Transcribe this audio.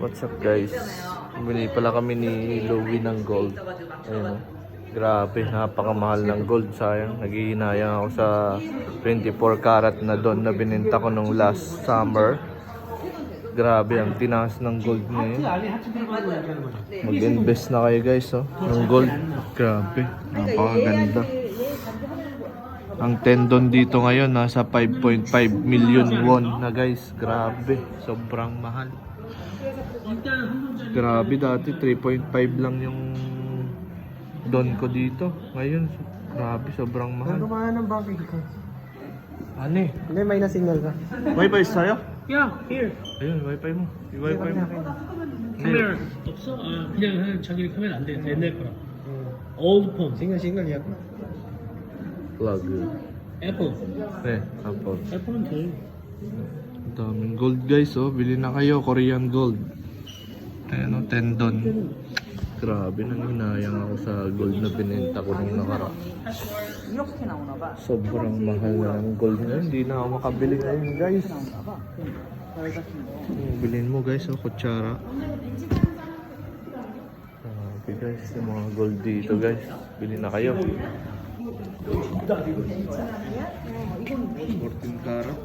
What's up guys? Bumili pala kami ni Louie ng gold. Ayun, oh. Grabe, napakamahal ng gold. Sayang, naghihinayang ako sa 24 karat na doon na bininta ko nung last summer. Grabe, ang tinaas ng gold ngayon. Mag-invest na kayo guys, oh, ng gold. Grabe, napakaganda. Ang tendon dito ngayon nasa 5.5 million won na guys. Grabe, sobrang mahal. Grabe, dati 3.5 lang yung don ko dito. Ngayon, grabe, sobrang mahal. Ano ba ng bakit ko? Ano eh? Hindi, may na-signal ka. Wi-Fi sa'yo? Yeah, here. Ayun, Wi-Fi mo. Wi-Fi mo. 카메라 없어? 아, 그냥 자기 카메라 안 돼. 옛날 거라. Old phone. Signal niya ako. Plug. Apple. Eh, Apple. Apple은 돼. Ang daming gold guys, oh. Bili na kayo, Korean gold. Ayan, oh, tendon. Grabe, nanginayang ako sa gold na binenta ko nung nakaraan. Sobrang mahal na ng gold ngayon. Hindi na ako makabili ngayon guys. Bilhin mo guys, oh, kutsara. Grabe guys, yung mga gold dito guys. Bili na kayo. 14 karat.